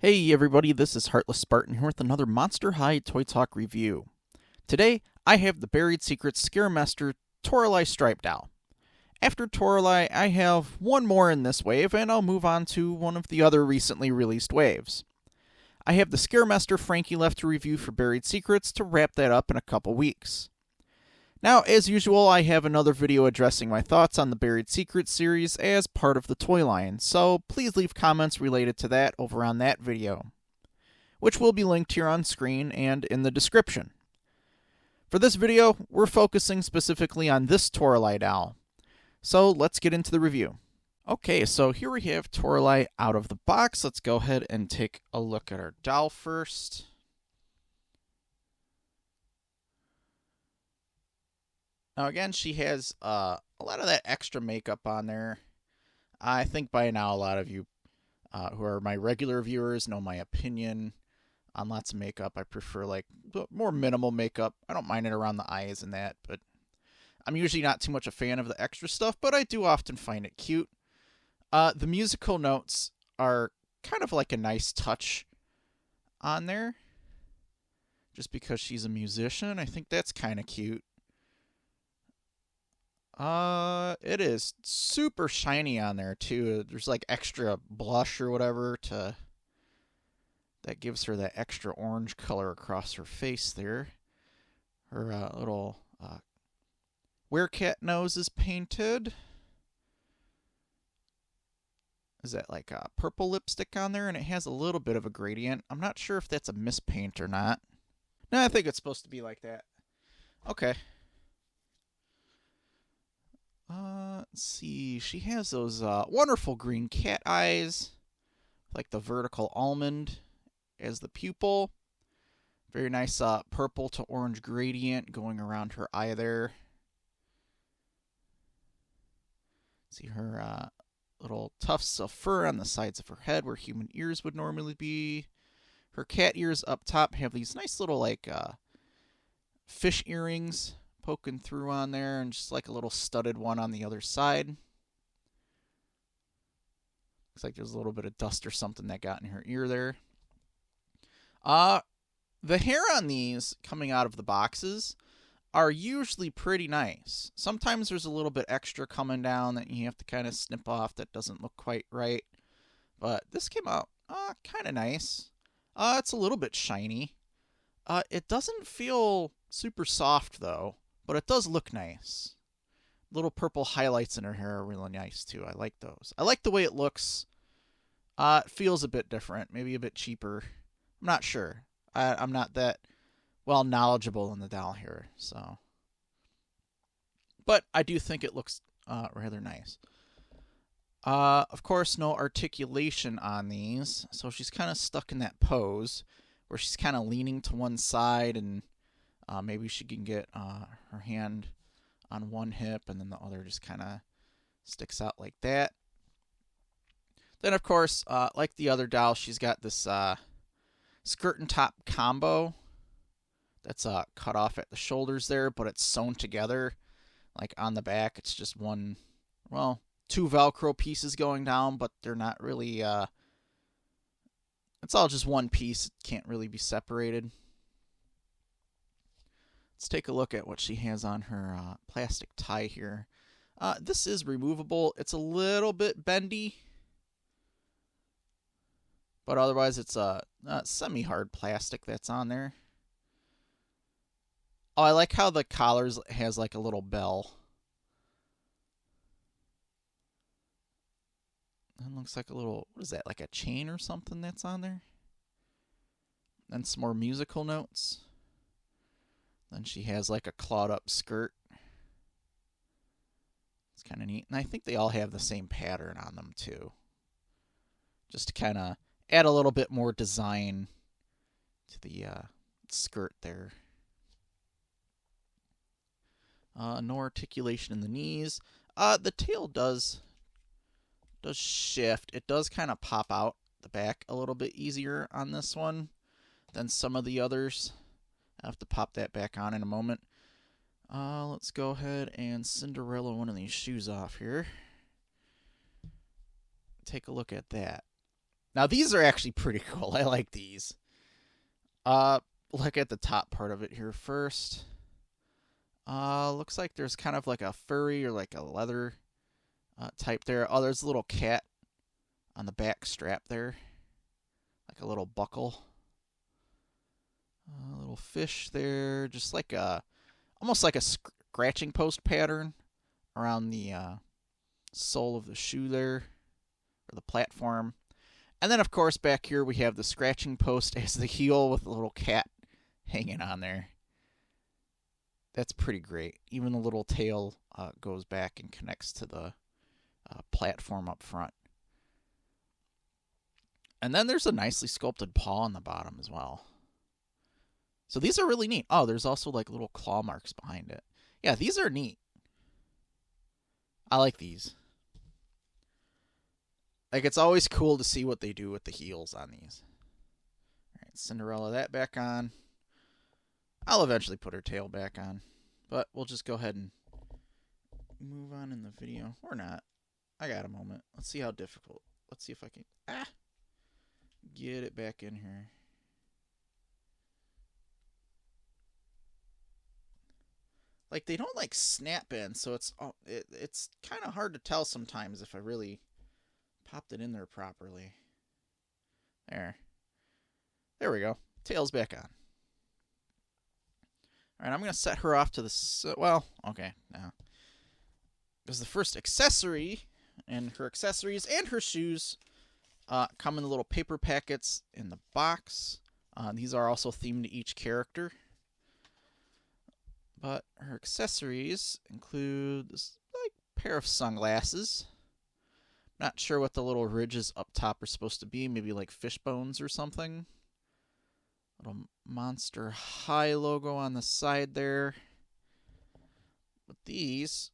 Hey everybody, this is Heartless Spartan here with another Monster High Toy Talk review. Today, I have the Buried Secrets Scare-mester Toralei Stripe Doll. After Toralei, I have one more in this wave, and I'll move on to one of the other recently released waves. I have the Scare-mester Frankie left to review for Buried Secrets to wrap that up in a couple weeks. Now, as usual, I have another video addressing my thoughts on the Buried Secrets series as part of the toy line, so please leave comments related to that over on that video, which will be linked here on screen and in the description. For this video, we're focusing specifically on this Toralei doll, so let's get into the review. Okay, so here we have Toralei out of the box. Let's go ahead and take a look at our doll first. Now again, she has a lot of that extra makeup on there. I think by now a lot of you who are my regular viewers know my opinion on lots of makeup. I prefer like more minimal makeup. I don't mind it around the eyes and that, but I'm usually not too much a fan of the extra stuff, but I do often find it cute. The musical notes are kind of like a nice touch on there. Just because she's a musician, I think that's kind of cute. It is super shiny on there too. There's like extra blush or whatever that gives her that extra orange color across her face there. Her little werecat nose is painted. Is that like a purple lipstick on there? And it has a little bit of a gradient. I'm not sure if that's a mispaint or not. No, I think it's supposed to be like that. Okay. Let's see. She has those wonderful green cat eyes, like the vertical almond as the pupil. Very nice purple to orange gradient going around her eye there. See her little tufts of fur on the sides of her head where human ears would normally be. Her cat ears up top have these nice little like fish earrings poking through on there, and just like a little studded one on the other side. Looks like there's a little bit of dust or something that got in her ear there. The hair on these coming out of the boxes are usually pretty nice. Sometimes there's a little bit extra coming down that you have to kind of snip off that doesn't look quite right. But this came out kind of nice. It's a little bit shiny. It doesn't feel super soft though, but it does look nice. Little purple highlights in her hair are really nice too. I like those. I like the way it looks. It feels a bit different, maybe a bit cheaper. I'm not sure. I'm not that well knowledgeable in the doll here, so. But I do think it looks rather nice. Of course, no articulation on these, so she's kind of stuck in that pose where she's kind of leaning to one side, and maybe she can get her hand on one hip and then the other just kind of sticks out like that. Then, of course, like the other doll, she's got this skirt and top combo that's cut off at the shoulders there, but it's sewn together. Like on the back, it's just one, well, two Velcro pieces going down, but they're not really, it's all just one piece. It can't really be separated. Let's take a look at what she has on her plastic tie here. This is removable. It's a little bit bendy, but otherwise it's a semi-hard plastic that's on there. Oh, I like how the collar has like a little bell. It looks like a little, what is that, like a chain or something that's on there? And some more musical notes. Then she has like a clawed up skirt. It's kind of neat. And I think they all have the same pattern on them too. Just to kind of add a little bit more design to the skirt there. No articulation in the knees. The tail does shift. It does kind of pop out the back a little bit easier on this one than some of the others. I have to pop that back on in a moment. Let's go ahead and Cinderella one of these shoes off here. Take a look at that. Now these are actually pretty cool. I like these. Look at the top part of it here first. Looks like there's kind of like a furry or like a leather type there. Oh, there's a little cat on the back strap there, like a little buckle. A little fish there, just like almost like a scratching post pattern around the sole of the shoe there, or the platform. And then, of course, back here we have the scratching post as the heel with a little cat hanging on there. That's pretty great. Even the little tail goes back and connects to the platform up front. And then there's a nicely sculpted paw on the bottom as well. So these are really neat. Oh, there's also like little claw marks behind it. Yeah, these are neat. I like these. Like, it's always cool to see what they do with the heels on these. Alright, Cinderella that back on. I'll eventually put her tail back on. But we'll just go ahead and move on in the video. Or not. I got a moment. Let's see how difficult. Let's see if I can get it back in here. Like, they don't like snap in, so it's kind of hard to tell sometimes if I really popped it in there properly. There we go. Tail's back on. Alright, I'm going to set her off to the... well, okay, now. Because the first accessory, and her accessories and her shoes come in the little paper packets in the box. These are also themed to each character. But her accessories include this like pair of sunglasses. Not sure what the little ridges up top are supposed to be. Maybe like fish bones or something. Little Monster High logo on the side there. But these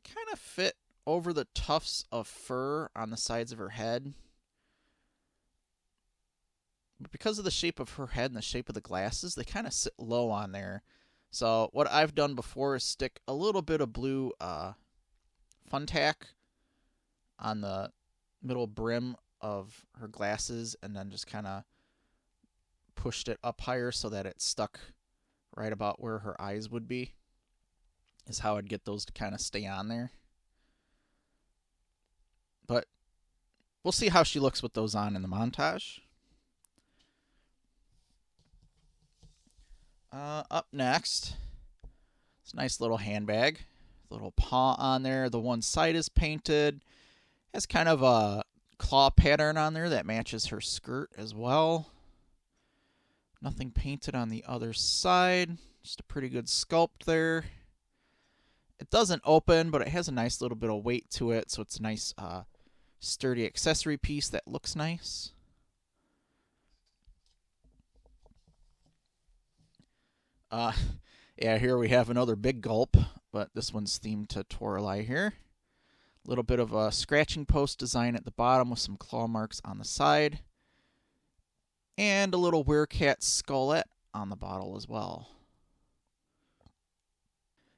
kind of fit over the tufts of fur on the sides of her head. But because of the shape of her head and the shape of the glasses, they kind of sit low on there. So what I've done before is stick a little bit of blue fun tack on the middle brim of her glasses and then just kind of pushed it up higher so that it stuck right about where her eyes would be. Is how I'd get those to kind of stay on there. But we'll see how she looks with those on in the montage. Up next, it's a nice little handbag. Little paw on there. The one side is painted. Has kind of a claw pattern on there that matches her skirt as well. Nothing painted on the other side. Just a pretty good sculpt there. It doesn't open, but it has a nice little bit of weight to it, so it's a nice sturdy accessory piece that looks nice. Yeah, here we have another big gulp, but this one's themed to Toralei here. A little bit of a scratching post design at the bottom with some claw marks on the side. And a little werecat skullette on the bottle as well.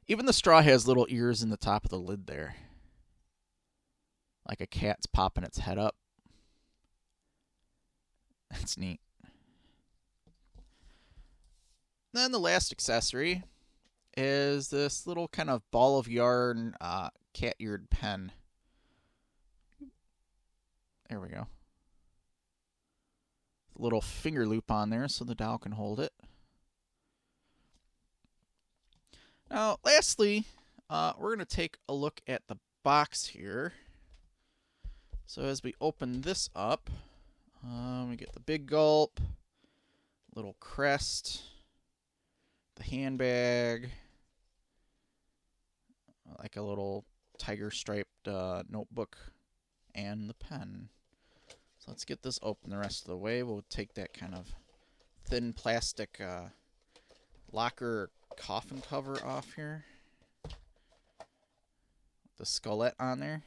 Even the straw has little ears in the top of the lid there. Like a cat's popping its head up. That's neat. Then the last accessory is this little kind of ball of yarn cat-eared pen. There we go. A little finger loop on there so the doll can hold it. Now, lastly, we're going to take a look at the box here. So as we open this up, we get the big gulp, little crest, the handbag, like a little tiger striped notebook, and the pen. So let's get this open the rest of the way. We'll take that kind of thin plastic locker coffin cover off here. The skullette on there.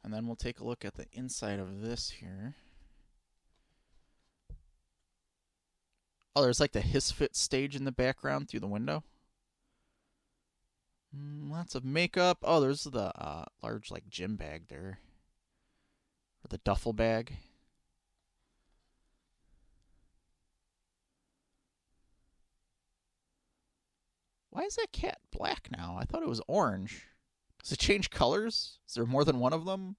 And then we'll take a look at the inside of this here. Oh, there's like the Hisfit stage in the background through the window. Lots of makeup. Oh, there's the large like gym bag there. Or the duffel bag. Why is that cat black now? I thought it was orange. Does it change colors? Is there more than one of them?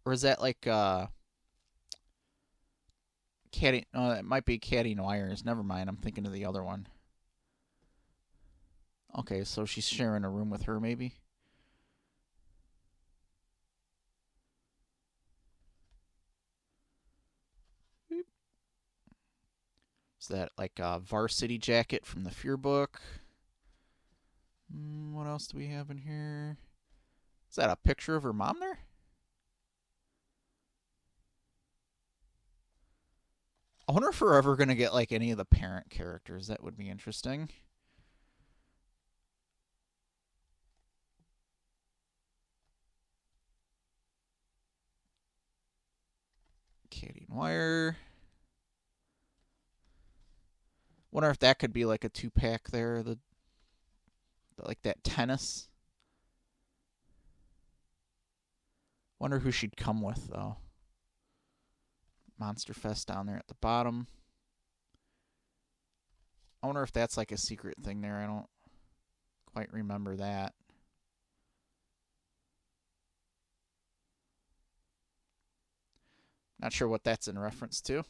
Or is that like Catty? No, it might be Catty Noirs. Never mind. I'm thinking of the other one. Okay, so she's sharing a room with her, maybe. Is that like a varsity jacket from the Fear book? What else do we have in here? Is that a picture of her mom there? I wonder if we're ever going to get like any of the parent characters. That would be interesting. Katie Wire. Wonder if that could be like a 2-pack there. The like that tennis. Wonder who she'd come with though. Monster Fest down there at the bottom. I wonder if that's like a secret thing there. I don't quite remember that. Not sure what that's in reference to.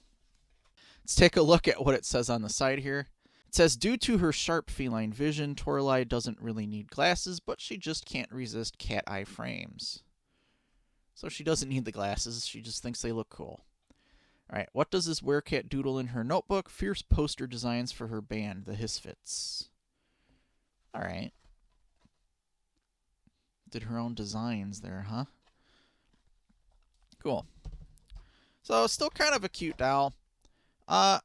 Let's take a look at what it says on the side here. It says, due to her sharp feline vision, Toralei doesn't really need glasses, but she just can't resist cat eye frames. So she doesn't need the glasses, she just thinks they look cool. Alright, what does this werecat doodle in her notebook? Fierce poster designs for her band, the Hisfits. Alright. Did her own designs there, huh? Cool. So, still kind of a cute doll. I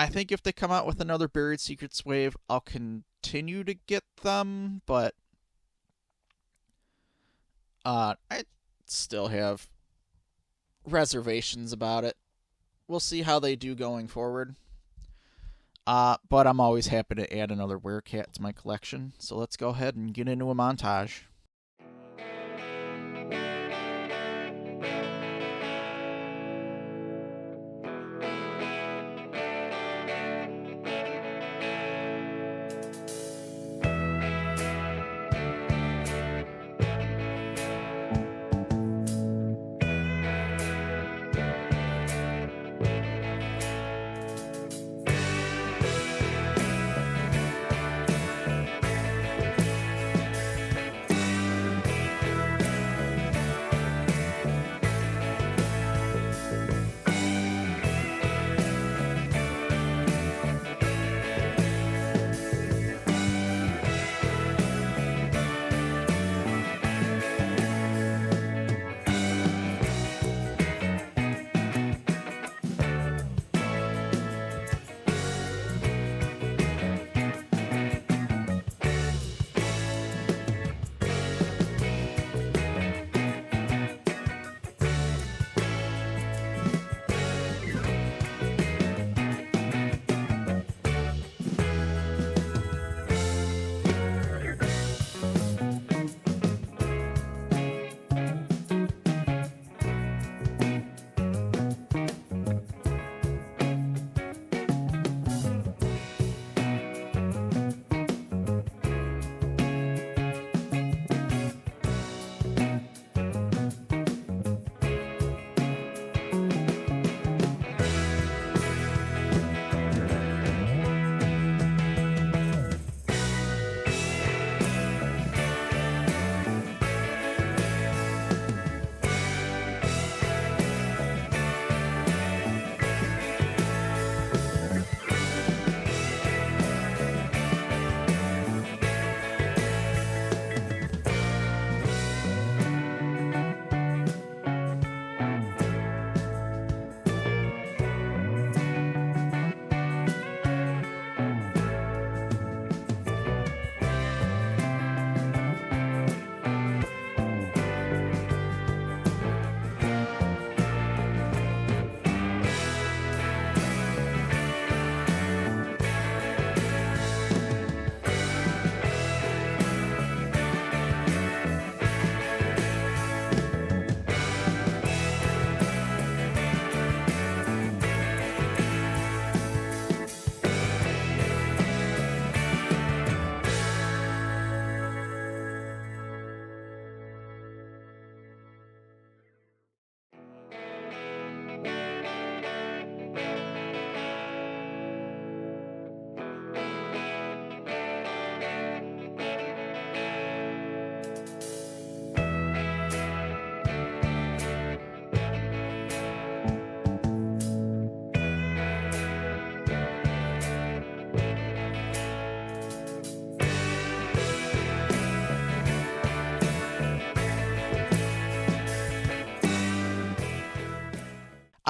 think if they come out with another Buried Secrets wave, I'll continue to get them, but I still have reservations about it. We'll see how they do going forward. But I'm always happy to add another werecat to my collection, so let's go ahead and get into a montage.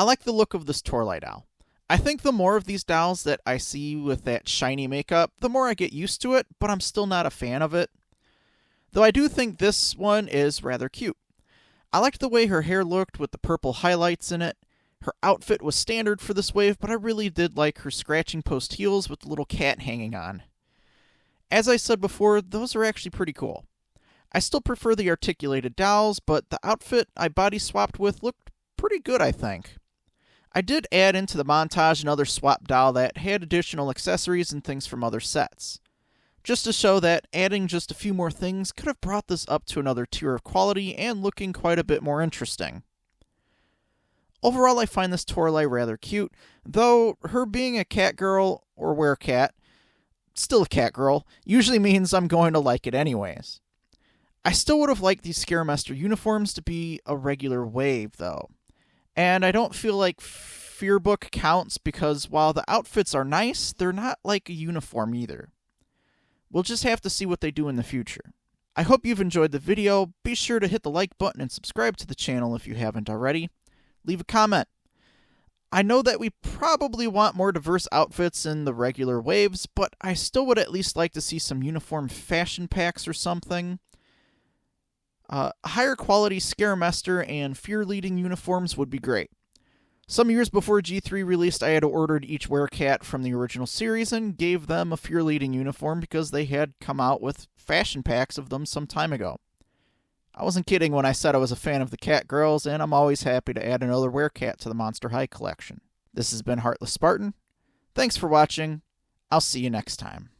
I like the look of this Toralei doll. I think the more of these dolls that I see with that shiny makeup, the more I get used to it, but I'm still not a fan of it. Though I do think this one is rather cute. I liked the way her hair looked with the purple highlights in it. Her outfit was standard for this wave, but I really did like her scratching post heels with the little cat hanging on. As I said before, those are actually pretty cool. I still prefer the articulated dolls, but the outfit I body swapped with looked pretty good, I think. I did add into the montage another swap doll that had additional accessories and things from other sets, just to show that adding just a few more things could have brought this up to another tier of quality and looking quite a bit more interesting. Overall, I find this Toralei rather cute, though her being a cat girl, or werecat, still a cat girl, usually means I'm going to like it anyways. I still would have liked these Scare-mester uniforms to be a regular wave, though. And I don't feel like Fearbook counts because while the outfits are nice, they're not like a uniform either. We'll just have to see what they do in the future. I hope you've enjoyed the video. Be sure to hit the like button and subscribe to the channel if you haven't already. Leave a comment. I know that we probably want more diverse outfits in the regular waves, but I still would at least like to see some uniform fashion packs or something. Higher quality Scare-mester and Fear leading uniforms would be great. Some years before G3 released, I had ordered each werecat from the original series and gave them a Fear leading uniform because they had come out with fashion packs of them some time ago. I wasn't kidding when I said I was a fan of the cat girls, and I'm always happy to add another werecat to the Monster High collection. This has been Heartless Spartan. Thanks for watching. I'll see you next time.